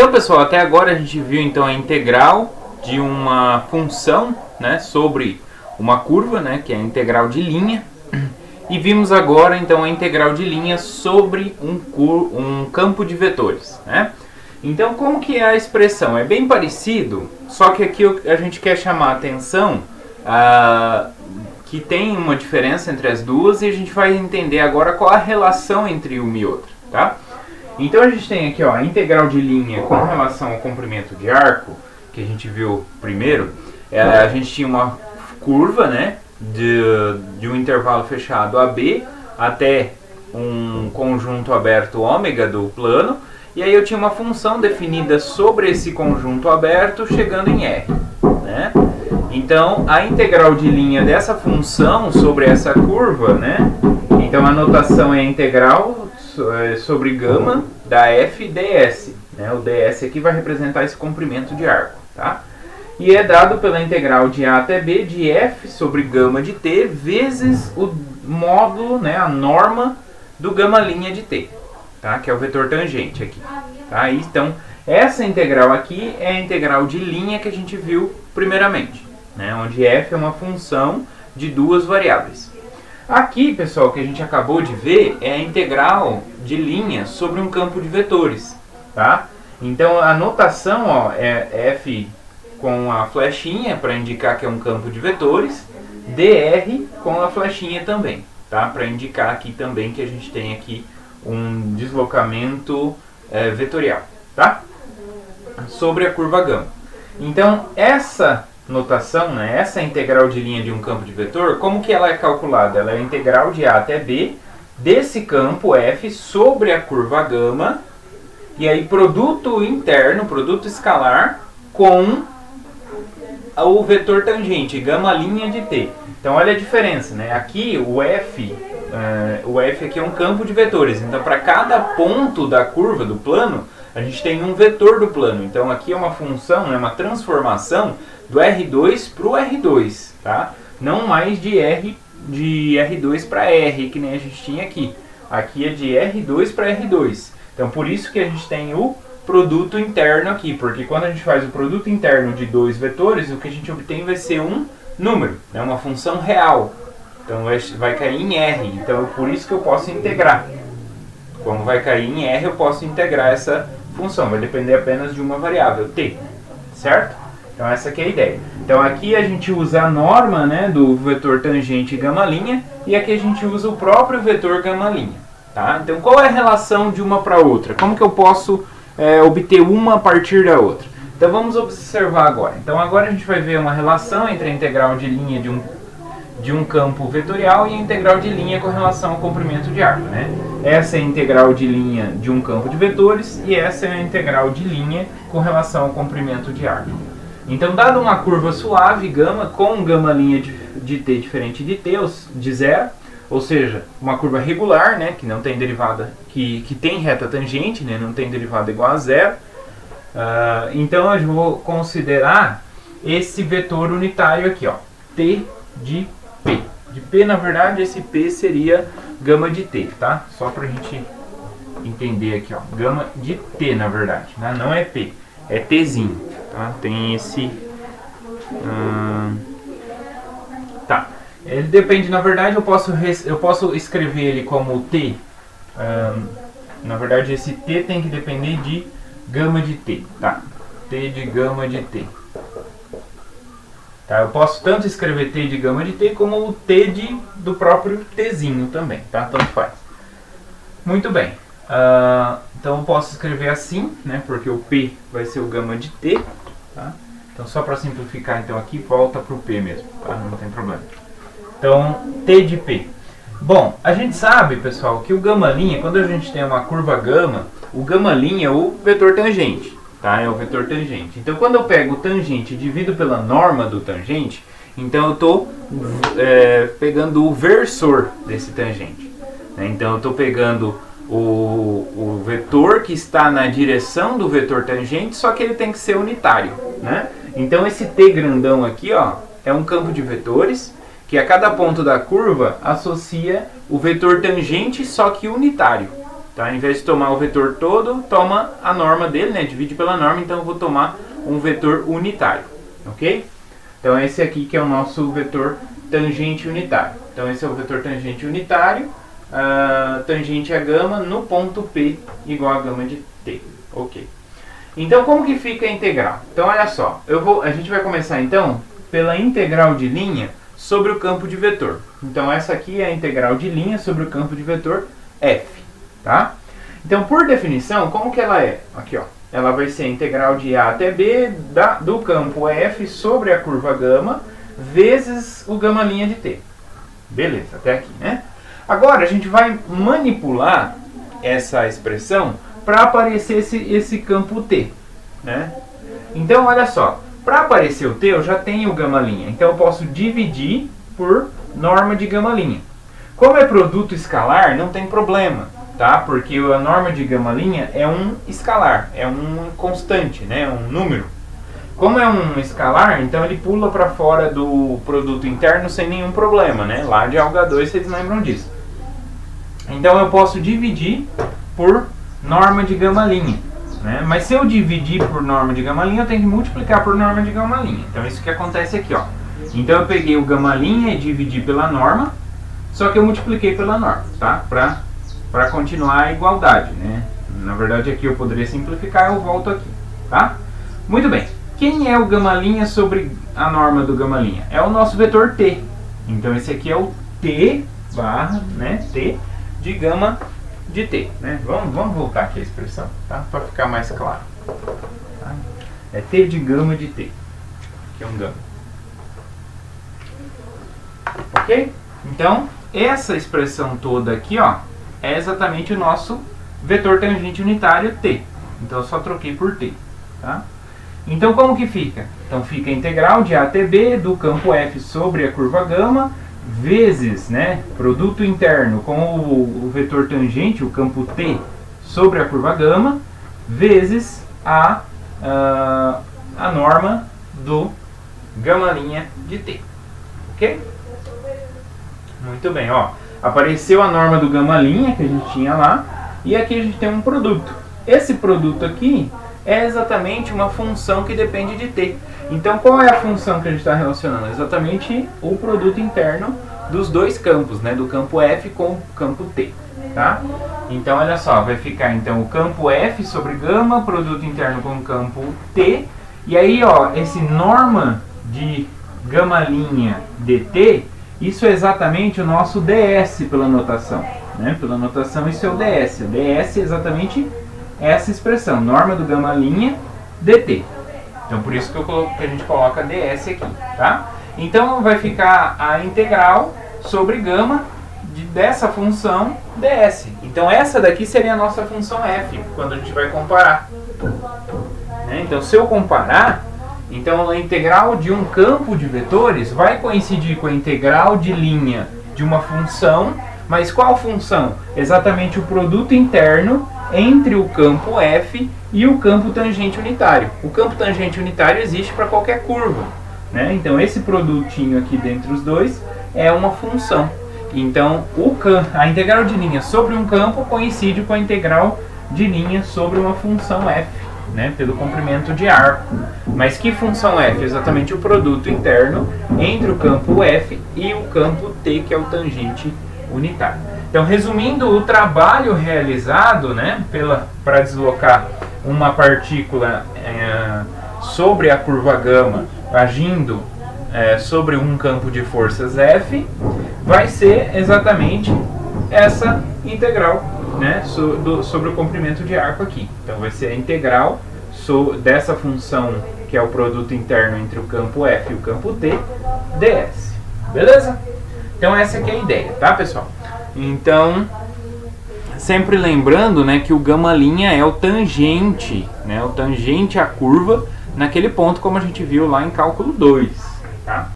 Então, pessoal, até agora a gente viu então a integral de uma função, né, sobre uma curva, né, que é a integral de linha, e vimos agora então a integral de linha sobre um campo de vetores, né? Então, como que é a expressão? É bem parecido, só que aqui a gente quer chamar a atenção que tem uma diferença entre as duas, e a gente vai entender agora qual a relação entre uma e outra, tá? Então a gente tem aqui, ó, a integral de linha com relação ao comprimento de arco, que a gente viu primeiro. A gente tinha uma curva, né, de um intervalo fechado AB até um conjunto aberto ômega do plano, e aí eu tinha uma função definida sobre esse conjunto aberto chegando em R, né? Então a integral de linha dessa função sobre essa curva, né? Então a notação é a integral sobre gama da f ds, né? O ds aqui vai representar esse comprimento de arco, tá? E é dado pela integral de a até b de f sobre gama de t vezes o módulo, né, a norma do gama linha de t, tá? Que é o vetor tangente aqui, tá? Então essa integral aqui é a integral de linha que a gente viu primeiramente, né? Onde f é uma função de duas variáveis. Aqui, pessoal, o que a gente acabou de ver é a integral de linha sobre um campo de vetores, tá? Então a notação, ó, é f com a flechinha para indicar que é um campo de vetores, dr com a flechinha também, tá? Para indicar aqui também que a gente tem aqui um deslocamento vetorial, tá? Sobre a curva gama. Então essa notação, né, essa integral de linha de um campo de vetor, como que ela é calculada? Ela é a integral de a até b desse campo f sobre a curva gama, e aí produto interno, produto escalar, com o vetor tangente, gama linha de t. Então olha a diferença, né? Aqui o f aqui é um campo de vetores, então para cada ponto da curva do plano, a gente tem um vetor do plano. Então aqui é uma função, né, uma transformação do R2 para o R2, tá? Não mais de R2 para R, que nem a gente tinha aqui. Aqui é de R2 para R2. Então por isso que a gente tem o produto interno aqui, porque quando a gente faz o produto interno de dois vetores, o que a gente obtém vai ser um número, né, uma função real. Então vai cair em R, então é por isso que eu posso integrar. Como vai cair em R, eu posso integrar essa função, vai depender apenas de uma variável, t, certo? Então essa aqui é a ideia. Então aqui a gente usa a norma, né, do vetor tangente gama linha, e aqui a gente usa o próprio vetor gama linha, tá? Então qual é a relação de uma para outra? Como que eu posso obter uma a partir da outra? Então vamos observar agora. Então agora a gente vai ver uma relação entre a integral de linha de um campo vetorial e a integral de linha com relação ao comprimento de arco, né? Essa é a integral de linha de um campo de vetores e essa é a integral de linha com relação ao comprimento de arco. Então, dado uma curva suave, gama, com gama linha de t diferente de t, de zero, ou seja, uma curva regular, né, que não tem derivada, que tem reta tangente, né, não tem derivada igual a zero, então eu vou considerar esse vetor unitário aqui, ó, t de p. De p, na verdade, esse p seria gama de t, tá? Só pra gente entender aqui, ó, gama de t, na verdade, né? Não é p, é tzinho, tá? Tem esse... tá. Ele depende, na verdade, eu posso escrever ele como t. Na verdade, esse t tem que depender de gama de t, tá? T de gama de t. Tá, eu posso tanto escrever t de gama de t como o t do próprio tzinho também, tá? Tanto faz. Muito bem. Então eu posso escrever assim, né? Porque o p vai ser o gama de t, tá? Então só para simplificar, então aqui volta para o p mesmo, tá? Não tem problema. Então t de p. Bom, a gente sabe, pessoal, que o gama linha, quando a gente tem uma curva gama, o gama linha é o vetor tangente. Tá? É o vetor tangente. Então, quando eu pego o tangente e divido pela norma do tangente, então eu estou pegando o versor desse tangente, né? Então, eu estou pegando o vetor que está na direção do vetor tangente, só que ele tem que ser unitário, né? Então, esse t grandão aqui, ó, é um campo de vetores que a cada ponto da curva associa o vetor tangente, só que unitário. Tá? Em vez de tomar o vetor todo, toma a norma dele, né? Divide pela norma, então eu vou tomar um vetor unitário, ok? Então esse aqui que é o nosso vetor tangente unitário. Então esse é o vetor tangente unitário, tangente a gama no ponto P igual a gama de T, ok? Então como que fica a integral? Então olha só, a gente vai começar então pela integral de linha sobre o campo de vetor. Então essa aqui é a integral de linha sobre o campo de vetor F, tá? Então por definição, como que ela é? Aqui ó, ela vai ser a integral de A até B do campo F sobre a curva gama vezes o gama linha de T. Beleza, até aqui, né? Agora a gente vai manipular essa expressão para aparecer esse campo T, né? Então olha só, para aparecer o T eu já tenho o gama linha, então eu posso dividir por norma de gama linha. Como é produto escalar, não tem problema, tá? Porque a norma de gama linha é um escalar, é um constante, né? Um número. Como é um escalar, então ele pula para fora do produto interno sem nenhum problema, né? Lá de alga 2 vocês lembram disso. Então eu posso dividir por norma de gama linha, né? Mas se eu dividir por norma de gama linha, eu tenho que multiplicar por norma de gama linha. Então isso que acontece aqui, ó. Então eu peguei o gama linha e dividi pela norma, só que eu multipliquei pela norma, tá? Para continuar a igualdade, né? Na verdade aqui eu poderia simplificar, eu volto aqui, tá? Muito bem. Quem é o gama linha sobre a norma do gama linha? É o nosso vetor T. Então esse aqui é o T barra, né? T de gama de T, né? Vamos voltar aqui a expressão, tá? Para ficar mais claro. Tá? É T de gama de T. Aqui é um gama. Ok? Então, essa expressão toda aqui, ó, é exatamente o nosso vetor tangente unitário T. Então eu só troquei por T, tá? Então como que fica? Então fica a integral de A até B do campo F sobre a curva gama vezes, né, produto interno com o vetor tangente, o campo T, sobre a curva gama, vezes a norma do gama linha de T. Ok? Muito bem, ó. Apareceu a norma do gama linha que a gente tinha lá, e aqui a gente tem um produto. Esse produto aqui é exatamente uma função que depende de T. Então qual é a função que a gente está relacionando? Exatamente o produto interno dos dois campos, né? Do campo F com o campo T, tá? Então olha só, vai ficar então o campo F sobre gama, produto interno com o campo T, e aí ó, esse norma de gama linha dt, isso é exatamente o nosso ds pela notação, né? Pela notação isso é o ds. O ds é exatamente essa expressão, norma do gama linha dt. Então por isso que a gente coloca ds aqui, tá? Então vai ficar a integral sobre gama dessa função ds. Então essa daqui seria a nossa função f, quando a gente vai comparar. Né? Então se eu comparar, então a integral de um campo de vetores vai coincidir com a integral de linha de uma função, mas qual função? Exatamente o produto interno entre o campo f e o campo tangente unitário. O campo tangente unitário existe para qualquer curva, né? Então esse produtinho aqui dentre os dois é uma função. Então a integral de linha sobre um campo coincide com a integral de linha sobre uma função f, né? Pelo comprimento de arco. Mas que função f? Exatamente o produto interno entre o campo f e o campo t, que é o tangente unitário. Então, resumindo, o trabalho realizado, né, para deslocar uma partícula sobre a curva gama, agindo sobre um campo de forças F, vai ser exatamente essa integral, né, sobre o comprimento de arco aqui. Então, vai ser a integral dessa função, que é o produto interno entre o campo F e o campo T, ds. Beleza? Então, essa aqui é a ideia, tá, pessoal? Então, sempre lembrando, né, que o gama linha é o tangente, né, o tangente à curva naquele ponto, como a gente viu lá em cálculo 2, tá?